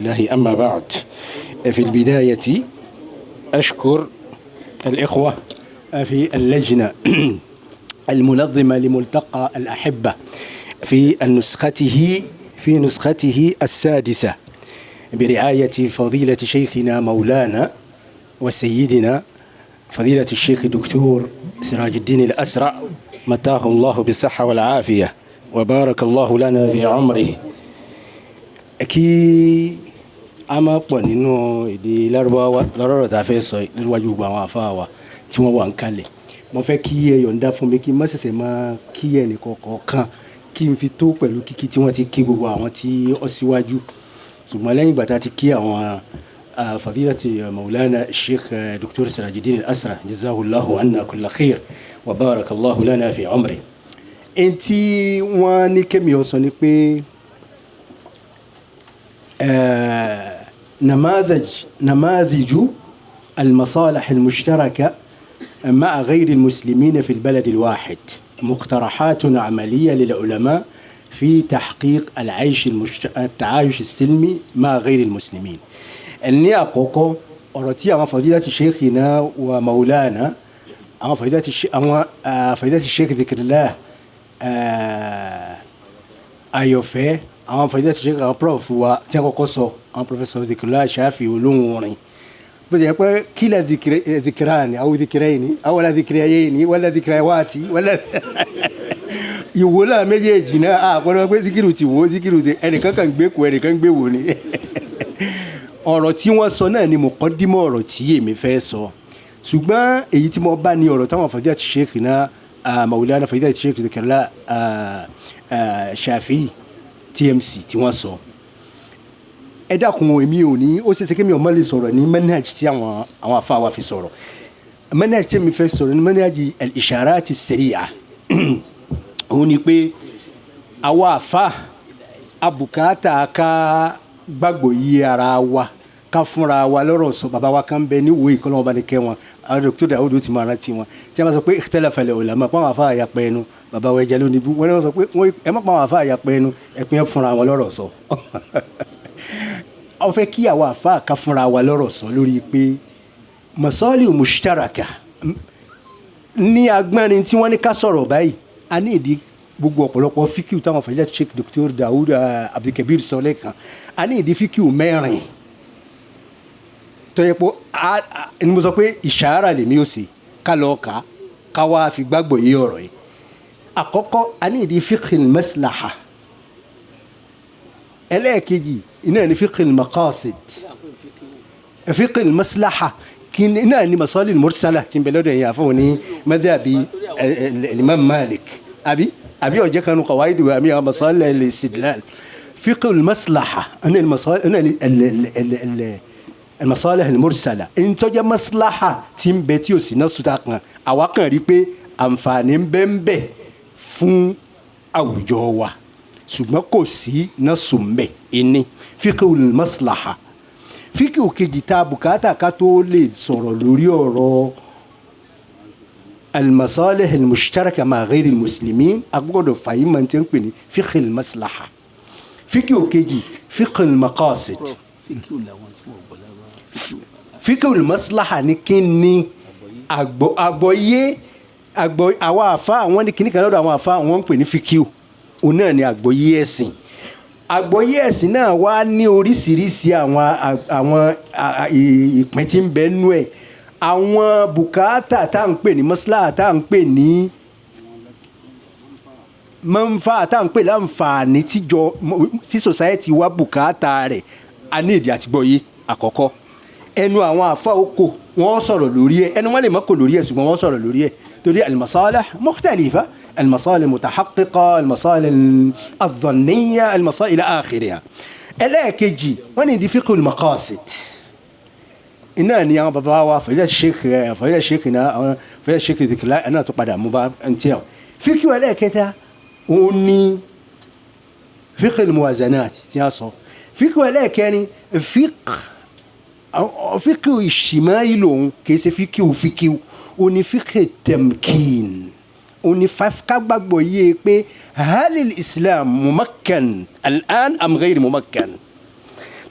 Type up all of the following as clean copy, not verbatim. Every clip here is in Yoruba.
الله أما بعد. في البداية أشكر الإخوة في اللجنة المنظمة لملتقى الأحبة في نسخته السادسة برعاية فضيلة شيخنا مولانا وسيدنا فضيلة الشيخ الدكتور سراج الدين الأسرع متاه الله بالصحة والعافية وبارك الله لنا في عمره. kí a máa pọ̀ nínú èdè Lárúbáwá lọ́rọ̀ tá a fẹ́ sọ níwájú gbogbo àwọn àfáà wa tí wọ́n wà ń kalẹ̀. Mo fẹ́ kí ẹ yọ̀ǹda fún mi kí n má ṣẹ̀ṣẹ̀ máa kí ẹnì kọ̀ọ̀kan kí n fi tó pẹ̀lú kíkí tí wọ́n ti kí gbogbo àwọn tí ó síwájú. ṣùgbọ́n lẹ́yìn ìgbà tá a ti kí àwọn fadilati maulana sheikh dr Sirajuddin Al-Asra jazahullahu anna kulla khair wa barakallahu lana fi umri. ẹni tí wọ́n ní kémi ó sọ ni pé نماذج المصالح المشتركة مع غير المسلمين في البلد الواحد، مقترحات عملية للعلماء في تحقيق التعايش السلمي مع غير المسلمين. ní àkọ́kọ́ ọ̀rọ̀ tí àwọn fadilati sheikhina wa maulana àwọn fadilati sheikh Dhikrillah Ayọ̀fẹ́ àwọn fadilati sheikh àwọn prof wa tí wọ́n kọ́kọ́ sọ àwọn professor Dhikrillah Shafi olóhùn orin bó ti yẹ pé kílẹ̀ dhikrani àwọn dhikrayni àwọn dhikrayni wala dhikrawati wala ìwòlá méjèèjì náà àpọ̀lọpọ̀ pé zikiru ti wò zikiru ti ẹnìkan kan gbé kú ẹnìkan gbé wò ni. ọ̀rọ̀ tí wọ́n sọ náà ni muqaddimah ọ̀rọ̀ tí èmi fẹ́ sọ ṣùgbọ́n èyí tí mo bá ní ọ̀rọ̀ táwọn fadilati sheikhina maulana fadilati sheikh Dhikrillah Shafi TMC tí wọ́n sọ. ẹ dákun èmi ò ní ó ṣeéṣe kémi ọmọ lè sọ̀rọ̀ ní manhaj tí àwọn afá wa fi sọ̀rọ̀. manhaj tí mi fẹ́ sọ̀rọ̀ ní manhaj al-isharat as-sari'a òun ni pé àwa afá abùkátà ká gbàgbọ́ yí ara wa ká fúnra wa lọ́rọ̀ sọ. bàbá wa kan bẹ ní ìwé ìkọlọ́wọ́n bá ní kẹ́ wọn àwọn Dr. Dawud ti máa rántí wọn tí a bá sọ pé ikhtalafa al-ulama pọ́n àfa àyàpẹ́ ẹnu bàbá wa ẹja lónìí bú wọ́n sọ pé ẹ má pọ́n àfa àyàpẹ́ ẹnu ẹ̀pin fúnra wọn lọ́rọ̀ sọ. ó fẹ́ kí àwa àfa ká fúnra wa lọ́rọ̀ sọ lórí pé masalihu mushtaraka ní agbẹ́rin tí wọ́n ní ká sọ̀rọ̀ báyìí a ní ìdí gbogbo ọ̀pọ̀lọpọ̀ fíkìú táwọn fadilati sheikh Dr. Dawud Abdulkabir sọ lẹ́ẹ̀kan a ní ìdí fíkìú mẹ́rin tó yẹ pé ni mo sọ pé ìṣàárà lèmi ò sí ká lọ kà ká wá fi gbàgbọ́ yé ọ̀rọ̀ yìí. àkọ́kọ́ a ní ìdí fiqhil maslaha ẹlẹ́ẹ̀kejì iná ní fiqhil maqasid fiqhil maslaha kí iná ní masalil mursala tí n bẹ lọ́dọ̀ yẹn àfọwọ́ ní madhabi Imam Malik àbí ọ̀jẹ̀ kanu qawaid wa àmì masalil al-istidlal. فقه المصلحة أن المصالح المرسلة إن تجا مصلحة تيم بيتيو سينا سوداكنا أواكن ريبي أنفاني بمبه فون أوجوا سوما كوسي نسومبه إني فقه المصلحة فقه كجتاب كاتا كاتولي سورولوريورو المصالح المشتركة مع غير المسلمين أقول فاهم من تنقني فقه المصلحة فقه كيجي فقه المقاصد فقه المصلحة نكني àgbọ́yé àwọn àfá àwọn ní kíní kan lọ́dọ̀ àwọn àfá àwọn ń pè ní fíkíù òun náà ni àgbọ́yé ẹ̀sìn. àgbọ́yé ẹ̀sìn náà wá ní oríṣiríṣi àwọn ìpín tí ń bẹ nú ẹ̀. àwọn bùkátà tá à ń pè ní maslaha tá à ń pè ní mọ́nfà tá à ń pè láǹfààní tí society wa bùkátà rẹ̀ a ní ìdí àtìgbọ́yé àkọ́kọ́. ẹnu àwọn àfa oko wọ́n sọ̀rọ̀ lórí ẹ̀ ẹnu wọn lè má kó lórí ẹ̀ ṣùgbọ́n wọ́n sọ̀rọ̀ lórí ẹ̀ torí al-masalih mukhtalifa al-masalih mutahaqqiqa al-masalih adh-dhanniyya al-masalih ila akhiriha. ẹlẹ́ẹ̀kejì wọ́n ní ìdí fiqhul maqasid iná ni àwọn bàbá wa fadilati sheikh Dhikrillah náà tó padà mú bá ń tẹ́ ọ. fíkì ẹlẹ́ẹ̀kẹta òun ni fiqh al-muwazanat tí a sọ. fiqh ẹlẹ́ẹ̀kẹrin fiqh ijtimai lòun kìí ṣe fiqh òun ni fiqh tamkin òun ni ká gbàgbọ́ yé pé halil islam mumakkan al'an am ghayr mumakkan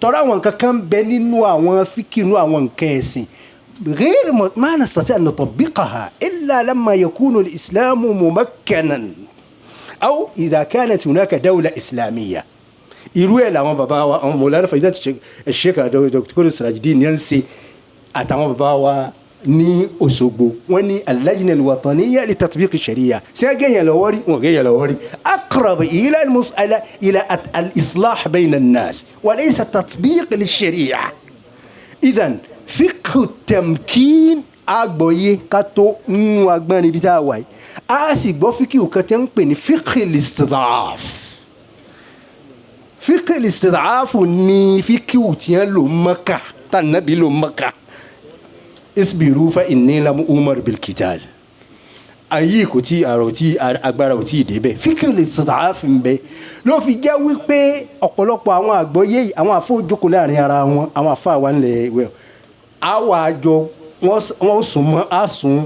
tọ́ra àwọn nǹkan kan bẹ nínú àwọn fíkì nínú àwọn nǹkan ẹ̀sìn غير ما نستطيع أن نطبقها إلا لما يكون الإسلام ممكنا أو إذا كانت هناك دولة إسلامية irú ẹ̀ làwọn bàbá wa àwọn Mawlana Fadilatu Sheikh Dr. Sirajuddin yẹn ń ṣe àtàwọn bàbá wa ní Òṣogbo wọ́n ní al-Lajna al-Wataniyya li tatbiq ash-Sharia ṣé gẹ̀yìn lọ́wọ́ rí wọn gẹ̀yìn lọ́wọ́ rí aqrab ila al-mas'ala ila al-islah bayna an-nas wa laysa tatbiq lish-Sharia. Idhan fiqhu tamkin agbọ̀yé ká tó nínú agbọ́n níbi tá a wà yìí a sì gbọ́ fíkì kan tẹ́ ń pè ní fiqhu al-istid'af. fiqhu al-istid'af ní fíkì tí wọ́n lò Mákà tá nàbí lò Mákà. isbiru fa inni lam umar bil qital ayé kò tí àrò tí agbára ò tí ì débẹ̀ fiqhu al-istid'af ń bẹ ló fi jẹ́ wípé ọ̀pọ̀lọpọ̀ àwọn àgbọ̀yé àwọn àfọ̀jókòó láàrin ara wọn àwọn àfáà ńlẹ̀ wẹ̀ àwọn àjọ wọn sùn mọ́ àsùn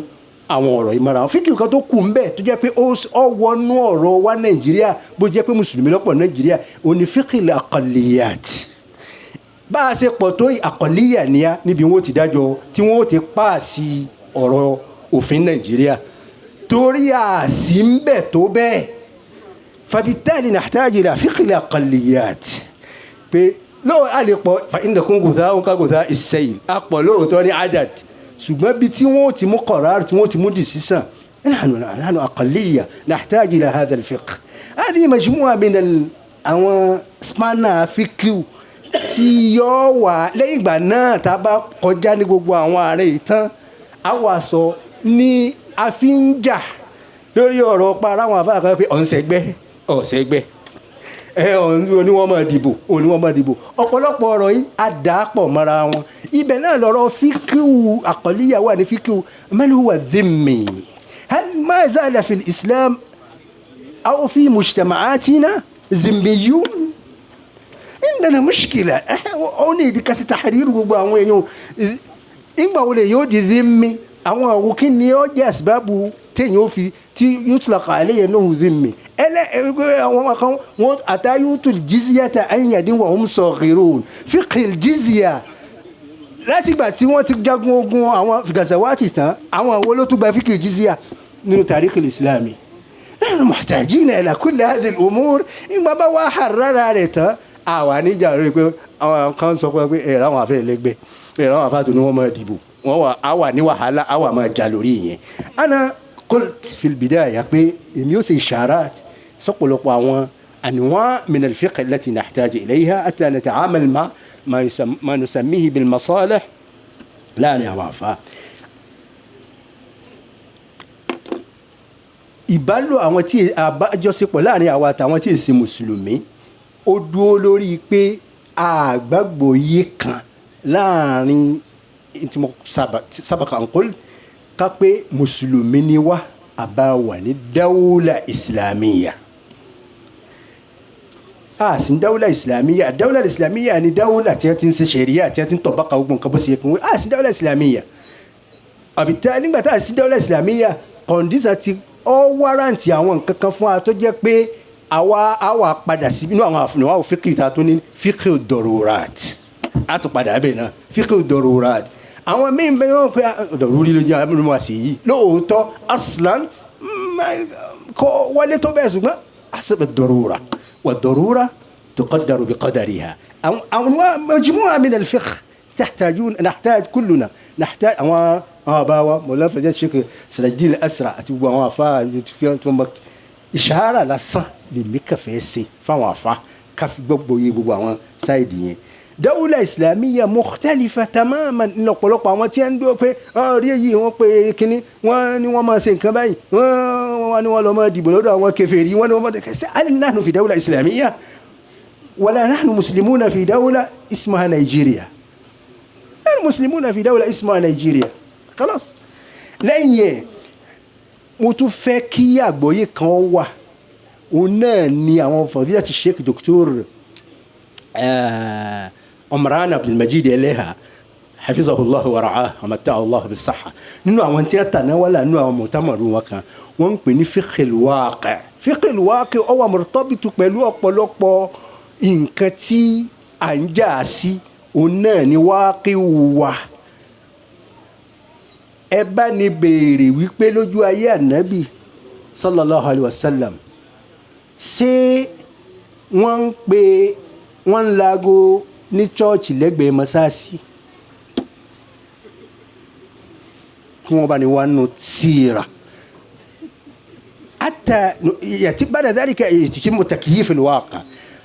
àwọn ọ̀rọ̀ ìmọ̀ra wọn fíkì kan tó kù ń bẹ̀ tó jẹ́ pé ó wọnú ọ̀rọ̀ wa Nàìjíríà bó jẹ́ pé mùsùlùmí lọ́pọ̀ Nàìjíríà òní fíkì al-aqalliyat bá a ṣe pọ̀ tó àkọlíyà níyà níbi wọn ti dájọ́ tí wọn ti pààsì ọ̀rọ̀ òfin Nàìjíríà torí àsì ń bẹ̀ tó bẹ́ẹ̀ fabitali nahtaj ila fíkì al-aqalliyat pé lóò a lè pọ̀ fa innakum ghutha'un ka ghutha'is sayl a pọ̀ lóòótọ́ ní adad ṣùgbọ́n bí tí wọ́n ti mú qarar tí wọ́n ti mú decision nahnu aqalliyya nahtaj ila hadha al-fiqh hadhihi majmu'a min àwọn spanner fiqh tí yóò wà lẹ́yìn ìgbà náà tá a bá kọjá ní gbogbo àwọn ààrẹ ìtàn àwọn aṣọ ní a fi ń jà lórí ọ̀rọ̀ para àwọn àbá kan pé ọ̀sẹ̀gbẹ́ oníwọ́n máa dìbò ọ̀pọ̀lọpọ̀ ọ̀rọ̀ yìí á dà á pọ̀ mọ́ra wọn ibẹ̀ náà lọ́rọ̀ fíkìú àkọlíyà wà ní fíkìú man huwa dhimmi hal ma zala fi al-islam aw fi mujtama'atina zimmiyun عندنا مشكلة أوني دي كاسي تحرير gbogbo èèyàn ìgbà wo lè yóò di dhimmi àwọn òkè ni ó jẹ́ asbábù téèyàn fi tí yutlaq alayhi annahu dhimmi àwọn kan wọ́n atayutul jizyata an yadin wa hum saghirun fiqh al-jizya láti gbà tí wọ́n ti jagun ogun àwọn gazawati tán àwọn wo ló tún gba fiqh al-jizya nínú tarikh al-islami nahnu muhtajina ila kulli hadhihi al-umur ìgbà bá wà harrara rẹ̀ tán àwa níjà rí pé àwọn kan sọ pé ẹ̀rọ àwọn afẹ́ ẹlẹgbẹ́ ẹ̀rọ àwọn afẹ́ tó ní wọ́n máa dìbò wọ́n wà àwa ní wàhálà àwa máa jà lórí yẹn. ana qult fil bidaya pé èmi ó ṣe isharat sọ́pọ̀lọpọ̀ àwọn anwa' min al-fiqh allati nahtaju ilayha hatta nata'amal ma nusammihi bil masalih láàrin àwọn àfa. ìbálò àwọn tí àbájọsepọ̀ láàrin àwa àtàwọn tí èsì mùsùlùmí ó dúró lórí pé àgbàgbọ́yé kan láàrin tí mo sábàkà ń kọ́lù ká pé mùsùlùmí ni wá àbá wà ní dáwùlà ìsìlámíyà sí dáwùlà ìsìlámíyà ni dáwùlà tí wọ́n ti ń ṣe ṣẹ̀ríyà tí wọ́n ti ń tọ̀ bákà ogun kan bó ṣe yẹ kí wọ́n sí dáwùlà ìsìlámíyà àbítá nígbà tá a sí dáwùlà ìsìlámíyà kọ̀ǹdísà ti ọ́ wárántì àwọn nǹkan kan fún wa tó jẹ́ pé àwa padà sí inú àwọn àfihàn wa fíkì ta tó ní fíkì dọ̀rọ̀rat a tó padà bẹ́ẹ̀ náà fíkì dọ̀rọ̀rat àwọn míì bẹ́ẹ̀ wọ́n pé dọ̀rọ̀rí ló jẹ́ àmì wá sí yìí lóòótọ́ aslan kò wọlé tó bẹ́ẹ̀ ṣùgbọ́n àṣẹbẹ̀ dọ̀rọ̀ra wà dọ̀rọ̀ra tuqaddaru bi qadariha àwọn majmu'a min al-fiqh نحتاج كلنا نحتاج àwọn àbáwá Mawlana Fadilatu Sheikh Sirajuddin Al-Asra àti gbogbo àwọn àfáà ìṣàárà lásán lèmi kẹfẹ́ ṣe fáwọn àfa káfí gbogbo yẹ gbogbo àwọn sáìdì yẹn. dáwùlà ìsìlámíyà mukhtalifa tamaman lọ́pọ̀lọpọ̀ àwọn tí wọ́n ń dúró pé rí èyí wọ́n pé kínní wọ́n ní wọ́n máa ṣe nǹkan báyìí wọ́n ní wọ́n lọ́ máa dìbò lọ́dọ̀ àwọn kèfèrí wọ́n ní wọ́n máa dẹ̀ ṣe hal nahnu fi dáwùlà ìsìlámíyà wala nahnu muslimuna fi dáwùlà ismaha Nàìjíríà nahnu muslimuna fi dáwùlà ismaha Nàìjíríà khalas. lẹ́yìn yẹn mo tún fẹ́ kí àgbọ́yé kan wà òun náà ni àwọn Fadilatu Sheikh Dr. Omran Abdulmajid Eleha hafizahullah wa ra'ah wa mata'ahu Allah bis-sahha nínú àwọn tí wọ́n tanawala nínú àwọn mọ̀tàmọ̀rún wọn kan wọ́n ń pè ní fiqhul waqi' fiqhul waqi' ó wà murtabitu pẹ̀lú ọ̀pọ̀lọpọ̀ nǹkan tí à ń jà sí òun náà ni wákìú wa. ẹ bá ní béèrè wípé lójú ayé ànábì sallallahu alayhi wa sallam ṣé wọ́n ń laago ní chọ́ọ̀chì lẹ́gbẹ̀ẹ́ mọ́sáàsì kí wọ́n bá ní wá nù tíra hatta yàtí bá dàdárì ká ètùtù mutakyif fil waqi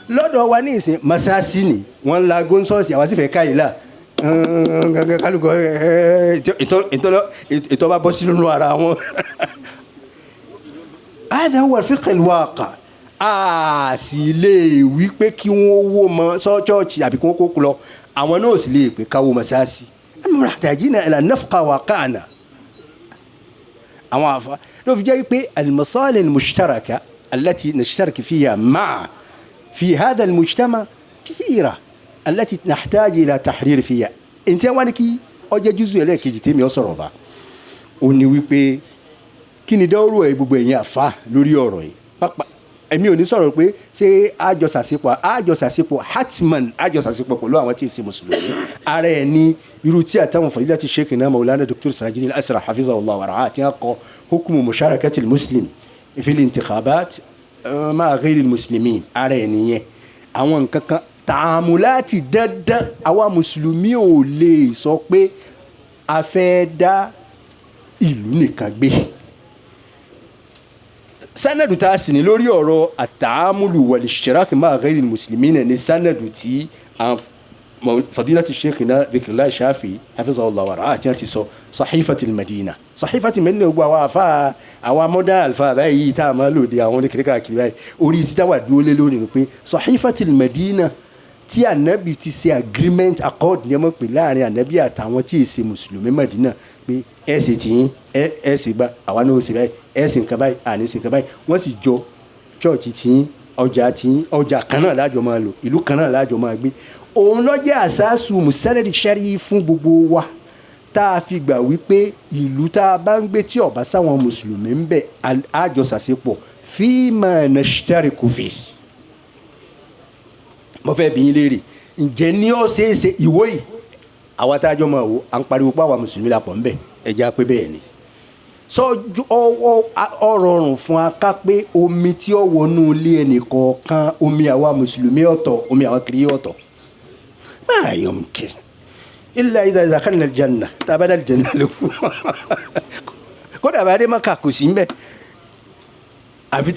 lọ́dọ̀ wa ní ìsìn mọ́sáàsì ni wọ́n ń laago ní sọ́ọ̀sì àwọn sì fẹ́ káyìí là kálukọ ìtọ́ bá bọ́ sínú ara wọn. هذا هو الفقه الواقع. sì lè wí pé kí wọ́n wó mọ chọ́ọ̀chì àbí kí wọ́n kó lọ àwọn náà sì lè pé káwó mọ́sáàsì. محتاجين إلى نفقه واقعنا. àwọn àfa ló fi jẹ́ pé المصالح المشتركة التي نشترك فيها مع في هذا المجتمع كثيرة التي نحتاج إلى تحرير فيها. انت wani kí ọjọ́ jùzù ẹlẹ́ẹ̀kejì tèmi ọ sọ̀rọ̀ bá ó ní wípé kí ni dáwọ́rò ẹ̀ gbogbo ẹ̀yin àfa lórí ọ̀rọ̀ yìí pápá èmi ò ní sọ̀rọ̀ pé ṣé àjọsàsípọ̀ hatman àjọsàsípọ̀ pẹ̀lú àwọn tí ì ṣe mùsùlùmí ara ẹ̀ ní irú tí àtàwọn fadilati Sheikhina Maulana Dr. Sirajudeen Al-Asra hafizahullah wa ra'ah tí wọ́n kọ hukmu musharakati al-muslim fil intikhabat ma'a ghayri al-muslimin ara ẹ̀ nìyẹn àwọn nǹkan kan tààmùláti dandan àwa mùsùlùmí ò lè sọ pé a fẹ́ dá ìlú nìkan gbé. sanadu tá a sì ní lórí ọ̀rọ̀ àtààmùlù wal-ishtirak ma'a ghayri al-muslimina ní sanadu tí fadilati Sheikhina Dhikrullah Shafi'i hafizahullah wa ra'ah àti àti sọ Sahifatul Madina. Sahifatul Madina gbogbo àwọn afa àwọn modern alfa báyìí tá a máa lò dé àwọn oníkèrékà kiri báyìí orí títà wà dúró lé lónìí ni pé Sahifatul Madina tí ànábì ti ṣe agreement accord ní ọmọ pé láàrin ànábì àtàwọn tí èsì mùsùlùmí Mádínà pé ẹ ṣe tìyín ẹ ṣe gbà àwa náà ó ṣe báyìí ẹ ṣe nǹkan báyìí àní ṣe nǹkan báyìí wọ́n sì jọ chọ́ọ̀chì tìyín ọjà kan náà lájọ máa lò ìlú kan náà lájọ máa gbé. òun ló jẹ́ àṣàṣù mùsálẹ́dì ṣẹ́rí fún gbogbo wa tá a fi gbà wípé ìlú tá a bá ń gbé tí ó bá sáwọn mùsùlùmí ń bẹ àjọṣàṣepọ̀ fima nashtariku fi. mo fẹ́ bi yín léèrè ǹjẹ́ ní ó ṣeé ṣe ìwọ yìí àwa tá a jọ máa wò à ń pariwo pé àwa mùsùlùmí la pọ̀ ń bẹ̀ ẹ jẹ́ pé bẹ́ẹ̀ ni. sọ́jú ọ̀rọ̀rùn fún aká pé omi tí ó wọnú ilé ẹnì kọ̀ọ̀kan omi àwa mùsùlùmí ọ̀tọ̀ omi àwa kiri ọ̀tọ̀. ما يمكن إلا إذا دخلنا الجنة تابعنا الجنة له kódà bá dé Mákà kò sí mbẹ àfi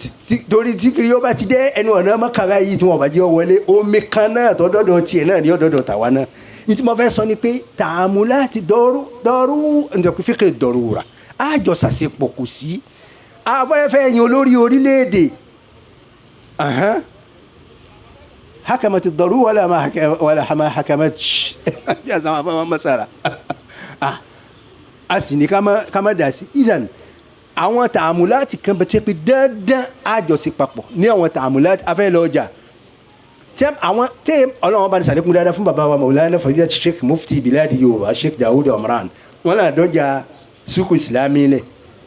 torí tí kiri yóò bá ti dé ẹnu ọ̀nà Mákà báyìí tí wọ́n bá jẹ́ wọlé omi kan náà tó dọ́dọ̀ tiẹ̀ náà ni ó dọ́dọ̀ tàwa náà ní tí mo fẹ́ sọ ni pé tààmúláti dọ́rú ǹjẹ́ fíkè dọ̀rúra àjọ sàṣepọ̀ kò sí afẹ́fẹ́ yín olórí orílẹ̀-èdè حكمت الضرورة ولا ما حكمتش يا زلمة مسألة أسيني كما داسي إذن àwọn tààmùláàtì kan bẹ tẹ́ pé dandan àjọṣe papọ̀ ní àwọn tààmùláàtì afẹ́ lọ́jà àwọn tẹ́ ọlọ́wọ́n bá ní sàlékún dáadáa fún bàbá wa Maulana Fadilati Sheikh Mufti Biladi Yorùbá Sheikh Dawood Omran wọn là dọ́jà suku Islami lẹ̀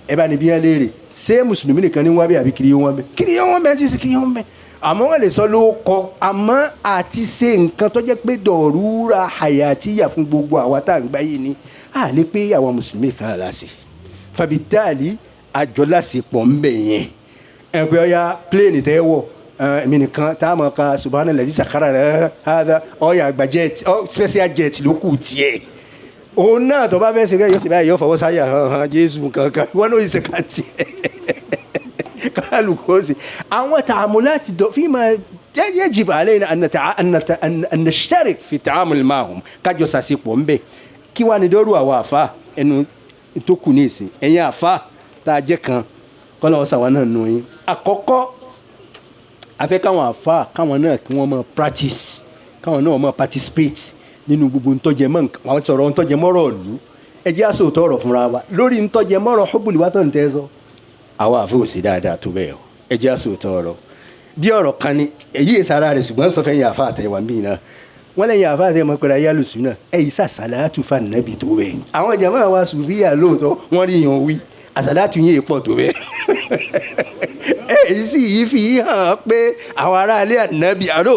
ẹ bá ní bí wọ́n léèrè ṣé mùsùlùmí nìkan ní wọ́n bẹ àbí kiri wọn bẹ kiri wọn bẹ ti sì kiri wọn bẹ àmọ́ wọ́n lè sọ ló kọ àmọ́ àti ṣe nǹkan tó jẹ́ pé dọ̀rúra hayatiya fún gbogbo àwa tá à ń gbá yìí ni a lè pé àwọn mùsùlùmí kan láṣẹ fàbítàlì àjọlásepọ̀ ń bẹ̀ yẹn ẹgbẹ́ ọ̀ya pléènì tẹ́ wọ̀ èmi nìkan tá a mọ̀ ká subhanallahi sakhara rẹ̀ hádà ọ̀ya àgbà jet special jet ló kù tiẹ̀ òun náà tó bá fẹ́ ṣe bẹ́ẹ̀ yóò ṣe báyìí yóò fọwọ́ sáyà Jésù kankan wọn náà yìí ṣe ká tiẹ̀ kálukóòsì àwọn tààmùláti فيما يجب علينا أن نشترك في التعامل معهم kájọ sàṣepọ̀ ńbẹ kí wàá ní dọ́rù àwọn àfa ẹnu tó kù ní ìsìn ẹ̀yin àfa tá a jẹ́ kan kọ́lọ́wọ́ sàwọn náà nù yín àkọ́kọ́ afẹ́ káwọn àfa káwọn náà kí wọ́n máa practice káwọn náà máa participate nínú gbogbo ntọ́jẹmọ́ àwọn sọ̀rọ̀ ntọ́jẹmọ́rọ̀ ìlú ẹ jẹ́ àsòótọ́ ọ̀rọ̀ fúnra wa lórí ntọ́jẹmọ́rọ̀ hubbul watan tẹ́ sọ àwa àfọwọ́ sí dáadáa tó bẹ́ẹ̀ o ẹ jẹ́ àsòótọ́ ọ̀rọ̀ bí ọ̀rọ̀ kan ni èyí ìsara rẹ̀ ṣùgbọ́n sọ fẹ́ yẹn àfa àtẹ̀wà mí náà wọ́n lẹ́yìn àfa àtẹ̀wà mọ́ pẹ̀lú ayélujára náà ẹ̀yìn sàṣàlátù fànàbì tó bẹ́ẹ̀ àwọn jàmá wa sùfíà lóòótọ́ wọ́n rí yan wí àṣàlátù yẹn pọ̀ tó bẹ́ẹ̀ èyí sì yìí fi hàn pé àwọn aráalé ànábì àrò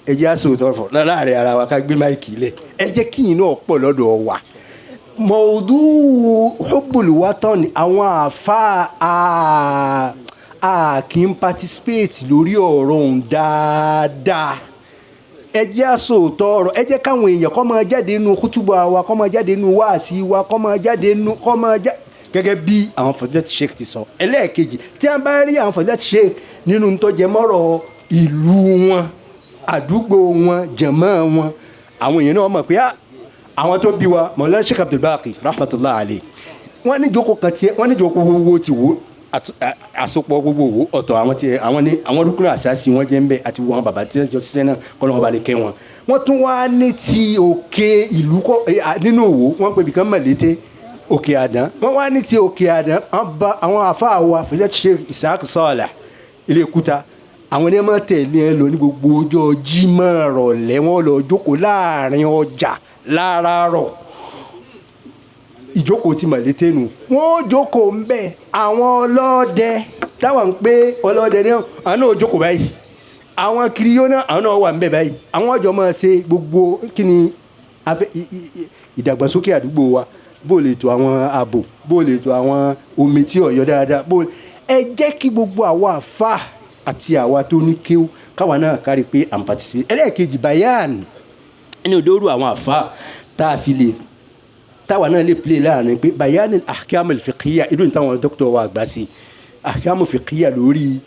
ẹ jẹ́ àsòótọ́ fọ̀ láàrin ara wa ká gbé máìkì lẹ̀ ẹ jẹ́ kíyìn náà pọ̀ lọ́dọ̀ wa mọ̀ọ́dú hubbul watan àwọn àfa kì í participate lórí ọ̀rọ̀ òun dáadáa ẹ jẹ́ àsòótọ́ ọ̀rọ̀ ẹ jẹ́ káwọn èèyàn kó máa jáde nínú kútùbà wa kó máa jáde nínú wáàsí wa kó máa jáde nínú kó máa jáde gẹ́gẹ́ bí àwọn fọdẹ́tì sheik ti sọ ẹlẹ́ẹ̀kejì tí wọ́n bá rí àwọn fọdẹ́tì sheik nínú ntọ́jẹmọ́rọ̀ ìlú wọn àdúgbò wọn jẹ̀mọ́ wọn àwọn èèyàn náà mọ̀ pé àwọn tó bí wa Mawlana Sheikh Abdul Baqi rahmatullahi alayhi wọ́n ní ìjókòó kan tiẹ̀ wọ́n ní ìjókòó gbogbo ti wò àsopọ̀ gbogbo wò ọ̀tọ̀ àwọn tiẹ̀ àwọn rúkúnù àṣàṣì wọn jẹ́ ń bẹ̀ àti wọn bàbá tí wọ́n jọ ṣiṣẹ́ náà kọ́ lọ́wọ́ balẹ̀ kẹ́ wọn. wọ́n tún wá ní ti òkè ìlú nínú òwò wọ́n pè bìkan Mọ̀lété òkè àdán wọ́n wá ní ti òkè àdán àwọn àfáà wa fìlẹ̀ Sheikh Isaac Saleh ilé kúta àwọn ní ẹ máa tẹ̀lé ẹ lọ ní gbogbo ọjọ́ Jímọ̀ rọ̀lẹ́ wọn lọ jókòó láàrin ọjà láràárọ̀ ìjókòó ti Mọ̀lété nù wọ́n jókòó ń bẹ̀ àwọn ọlọ́dẹ táwọn ń pé ọlọ́dẹ ní àwọn náà jókòó báyìí àwọn kiriyó náà àwọn náà wà ń bẹ̀ báyìí àwọn ọjọ́ máa ṣe gbogbo kí ni ìdàgbàsókè àdúgbò wa bó lè tó àwọn ààbò bó lè tó àwọn omi tí ọ̀yọ́ dáadáa ẹ jẹ́ kí gbogbo àwa àfa àti àwa tó ní kéwú káwa náà kárí pé à ń participate ẹlẹ́ẹ̀kejì bayan ní òdòdó àwọn àfa tá a fi lè táwa náà lè play láàrin pé bayan ahkam al-fiqhiyya ìlú ní táwọn dókítà wa àgbà sí ahkam al-fiqhiyya lórí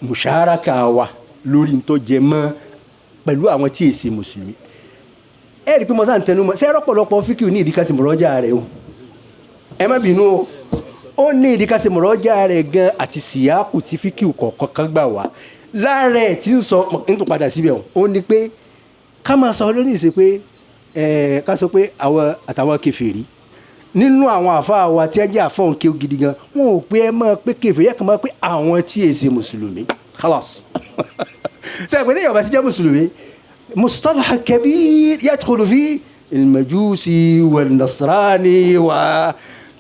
musharaka wa lórí ntọ́jẹ mọ́ pẹ̀lú àwọn tí èsì mùsùlùmí ẹ rí i pé mo sáà ń tẹnu mọ́ ṣé rọ́pọ̀lọpọ̀ fíkìú ní ìdíkàsí mọ̀rọ́jà rẹ̀ o ẹ má bínú o ó ní ìdíkàsí mọ̀rọ́jà rẹ̀ gan àti síyáàkù tí fíkìú kọ̀ọ̀kan kan gbà wá lára ẹ̀ tí ń sọ ń tún padà síbẹ̀ ó ní pé ká máa sọ lónìí sí pé ká sọ pé àwọn àtàwọn kèfèrí nínú àwọn àfáà wa tí ẹ jẹ́ àfọ̀n kéwù gidi gan wọn ò pé ẹ máa pé kèfèrí ẹ kàn máa pé àwọn tí èsì mùsùlùmí khalas sẹ́yìn pé ní Yorùbá sí jẹ́ mùsùlùmí مصطلح كبير يدخل فيه المجوسي والنصراني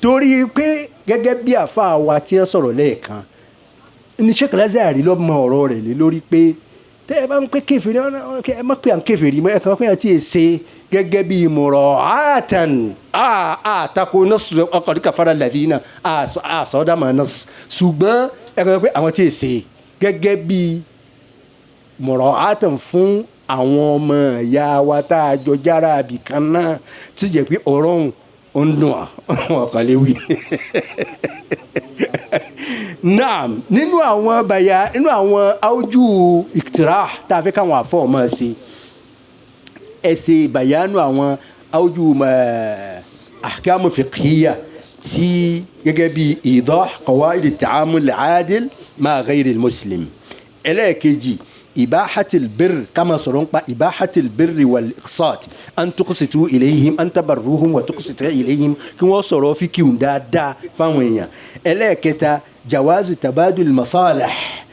torí pé gẹ́gẹ́ bí àfáà wa tí ń sọ̀rọ̀ lẹ́ẹ̀kan ní Sheikh Al-Azhari ló mọ ọ̀rọ̀ rẹ̀ lé lórí pé tẹ́ ẹ bá ń pé kèfèrí ẹ má pé à ń kèfèrí mọ́ ẹ kàn pé à ti ṣe gẹ́gẹ́ bí mura'atan àtakò nọ́ọ̀sì ọkọ̀ kafara alladhina àsọdámà nọ́ọ̀sì ṣùgbọ́n ẹ kàn pé àwọn ti ṣe gẹ́gẹ́ bí mura'atan fún àwọn ọmọ ìyá wa tá a jọ jára àbí kan náà tí jẹ́ pé ọ̀rọ̀ ń dùn àwọn kan lè wí. naam nínú àwọn bàyà nínú àwọn áwùjú ìkìtìrá tá a fẹ́ káwọn àfọ̀ ọmọ ṣe ẹ̀sẹ̀ bàyà nínú àwọn áwùjú ahkamu fiqhiyya tí gẹ́gẹ́ bí idah qawaid at-ta'amul 'adil ma ghayri al-muslim ẹlẹ́ẹ̀kejì إباحة البر كما صرنا إباحة البر والإقساط أن تقسطوا إليهم أن تبروهم وتقسطوا إليهم كما صروا في كيون دا فاهمين إلا كتا جواز تبادل المصالح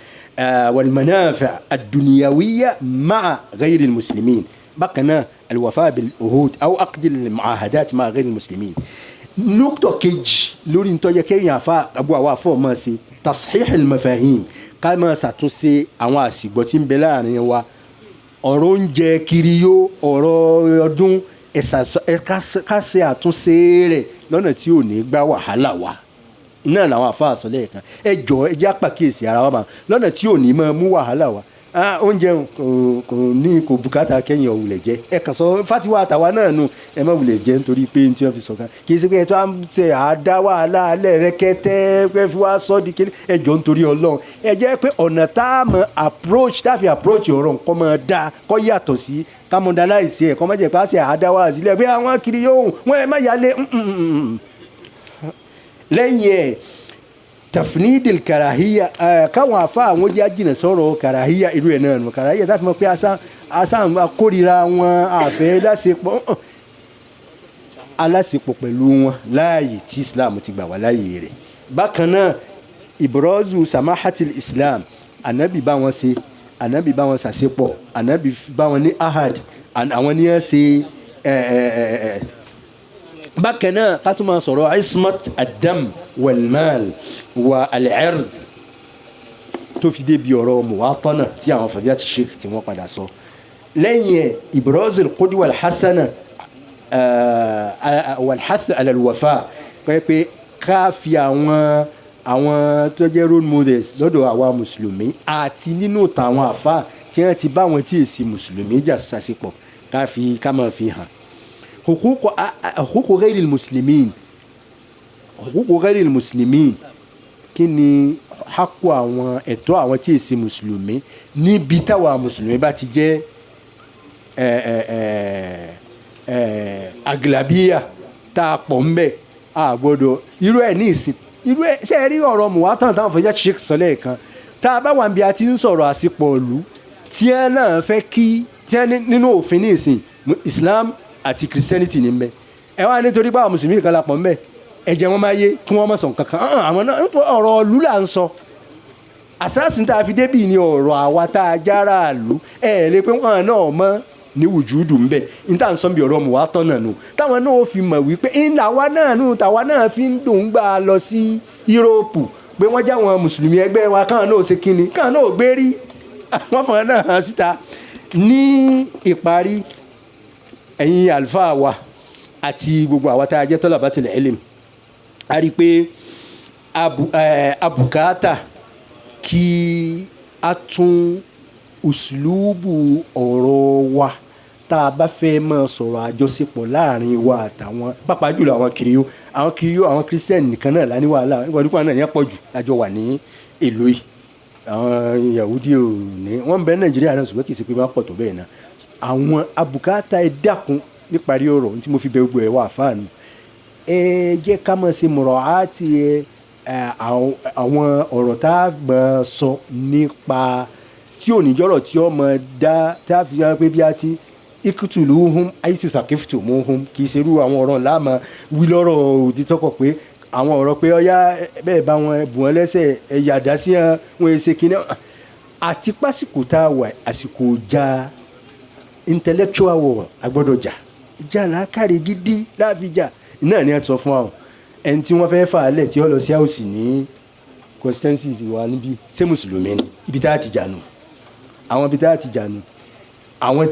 والمنافع الدنيوية مع غير المسلمين بقنا الوفاء بالعهود أو عقد المعاهدات مع غير المسلمين نقطة كيج لورين توجا كي يفا أبو وافو ماسي تصحيح المفاهيم ká máa ṣàtúnṣe àwọn àsìgbọ́ tí ń bẹ láàrin wa ọ̀rọ̀ oúnjẹ kiriyó ọ̀rọ̀ ọdún ká ṣe àtúnṣe rẹ̀ lọ́nà tí ò ní gbá wàhálà wa náà làwọn àfáà sọ lẹ́ẹ̀kan ẹ jọ̀ọ́ ẹ jẹ́ àpàkíyèsí ara wa máa lọ́nà tí ò ní máa mú wàhálà wa oúnjẹ kò bùkátà kẹ́yìn ọ̀wùlẹ̀ jẹ́ ẹ kàn sọ fatiwa àtàwa náà nù ẹ má wùlẹ̀ jẹ́ nítorí pé ní tí wọ́n fi sọ̀kan kì í ṣe pé ẹ tó à ń tẹ àdá wàhálà alẹ́ rẹ kẹ́tẹ́ pé fi wá sọ́ di kéde ẹ jọ nítorí Ọlọ́run ẹ jẹ́ pé ọ̀nà tá a mọ approach tá a fi approach ọ̀rọ̀ nǹkan mọ̀ dá kọ́ yàtọ̀ sí kámọ́dáláìsì ẹ̀ kọ́ má jẹ́ pé a ṣe àdá wà sílẹ̀ pé àwọn kiri yóò wọ́n ẹ má yálé lẹ́yìn ẹ̀ tafnidil karahiya káwọn afa àwọn jẹ́ àjìnà sọ̀rọ̀ karahiya irú ẹ̀ náà nù karahiya tá a fi mọ̀ pé asán akórira wọn àfẹ́ lásìpọ̀ alásìpọ̀ pẹ̀lú wọn láàyè tí Islam ti gbà wá láàyè rẹ̀ bákan náà ibrazu samahatil Islam anabi bá wọn ṣe anabi bá wọn ṣàṣepọ̀ anabi bá wọn ní ahad àwọn ní ẹ ṣe bákan náà ká tún máa sọ̀rọ̀ ismat adam walmal wa al-ird tó fi débi ọ̀rọ̀ muwatana tí àwọn fàdíyà ti Sheikh tí wọ́n padà sọ lẹ́yìn ibrazul qudwa wal hasana wal hath ala al wafa pé ká fi àwọn tó jẹ́ role models lọ́dọ̀ àwa mùsùlùmí àti nínú tàwọn àfa tí wọ́n ti bá wọn tí èsì mùsùlùmí jà sásìpọ̀ ká máa fi hàn. huququ ghayril muslimin, huququ ghayril muslimin kí ni hakku àwọn ẹ̀tọ́ àwọn tí èsì mùsùlùmí níbi táwa mùsùlùmí bá ti jẹ́ aglabiya tá a pọ̀ ń bẹ̀ a gbọ́dọ̀ irú ẹ̀ ní ìsìn irú ẹ̀ ṣe é rí ọ̀rọ̀ muwatan táwọn fẹ́jẹ́ sheikh sọlẹ̀ kan tá a bá wà níbi a ti ń sọ̀rọ̀ àsìpọ̀ ìlú tí ẹ náà fẹ́ kí tí ẹ nínú òfin ní ìsìn Islam àti Christianity ní mbẹ ẹ wá nítorí pé àwọn mùsùlùmí kan la pọ̀ mbẹ ẹ̀jẹ̀ wọn máa yé kí wọ́n má sọ kankan àwọn náà ọ̀rọ̀ ìlú là ń sọ àsáàsì tá a fi débì ní ọ̀rọ̀ àwa tá a jára ìlú ẹ̀ lè pé wọn náà mọ́ ní wùjúdù ń bẹ níta ń sọ bí ọ̀rọ̀ muwatan náà nù táwọn náà fi mọ̀ wípé ìlàwa náà nù tàwa náà fi ń dùn gbà lọ sí Yúróòpù pé wọ́n já wọn mùsùlùmí ẹgbẹ́ wa káwọn náà ṣe kínni káwọn náà gbé rí wọ́n fọ̀n náà hàn síta. ní ìparí ẹ̀yin àlùfáà wa àti gbogbo àwa tá a jẹ́ talabatul ilm a rí i pé abùkátà kí a tún uslubu ọ̀rọ̀ wa tá a bá fẹ́ máa sọ̀rọ̀ àjọṣepọ̀ láàrin wa àtàwọn pàápàá jùlọ àwọn kiriyó àwọn kírísítẹ́nì nìkan náà lá ní wàhálà ìwádìí náà yẹn pọ̀ jù lájọ wà ní èlò yìí àwọn Yahudi ò ní wọ́n ń bẹ Nàìjíríà náà ṣùgbọ́n kì í ṣe pé wọ́n pọ̀ tó bẹ́ẹ̀ náà àwọn abùkátà ẹ dákun níparí ọ̀rọ̀ tí mo fi bẹ gbogbo ẹ̀ wà fáànù ẹ jẹ́ ká máa ṣe mọ̀rọ̀ àti àwọn ọ̀rọ̀ tá a gbọ́ sọ nípa tí ò ní jọ́rọ̀ tí ó mọ̀ dá tá a fi hàn pé bí a ti ikutuluhum aisu sakiftumuhum kì í ṣerú àwọn ọ̀rọ̀ láàmú wí lọ́rọ̀ òdìtọ́kọ̀ pé àwọn ọ̀rọ̀ pé ọyá bẹ́ẹ̀ bá wọn bù wọn lẹ́sẹ̀ ẹ̀yà dá sí wọn èsè kìíní àti pásìkò tá a wà àsìkò já intellectual war agbọ́dọ̀ jà ìjà làákàrí gidi láàfíjà náà ni a sọ fún àwọn ẹni tí wọ́n fẹ́ fà á lẹ̀ tí ó lọ sí àwòsì ní constituencies wa níbí ṣé mùsùlùmí ni ibi tá a ti jà nù àwọn ibi tá a ti jà nù àwọn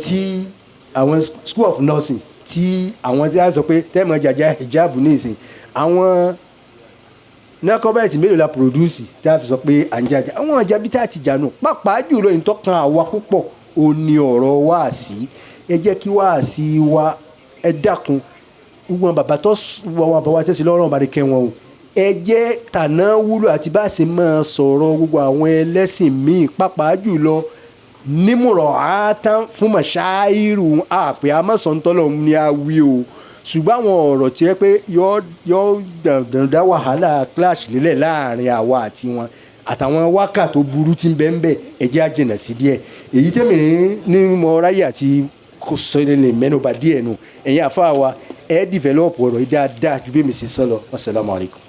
school of nursing tí àwọn tí a sọ pé tẹ́ẹ̀mọ̀ jàjà hijab ní ìsìn àwọn nẹ́kọ́bẹ̀tì mélòó la produce tí a fi sọ pé à ń jàjà àwọn ọjà bí tá a ti jà nù pàápàá jùlọ ìtọ́kan àwa púpọ̀ ó ní ọ̀rọ̀ wáàsí ẹ jẹ́ kí wáàsí wa ẹ dákun wọn bàbá tó wọn bàbá tẹ̀sí lọ́rùn bá ní kẹ́ wọn o ẹ jẹ́ tàná wúlò àti bá a ṣe máa sọ̀rọ̀ gbogbo àwọn ẹlẹ́sìn míì pàápàá jùlọ nímùrọ̀ àátán fún mọ̀ṣáírù àpè amọ̀sọ̀ntọ́lọ̀ ní awí o ṣùgbọ́n àwọn ọ̀rọ̀ tí ẹ pé yọ dá wàhálà clash nílẹ̀ láàrin àwa àti wọn àtàwọn wákà tó burú tí ń bẹ ń bẹ ẹ jẹ́ á jìnnà sí díẹ̀ èyí tẹ́mi ní mo ráyè àti kò sọ́ni lè mẹ́nuba díẹ̀ nù ẹ̀yin àfa wa ẹ̀ develop ọ̀rọ̀ yìí dáadáa ju bí mi sì sọ lọ. Assalamu alaikum.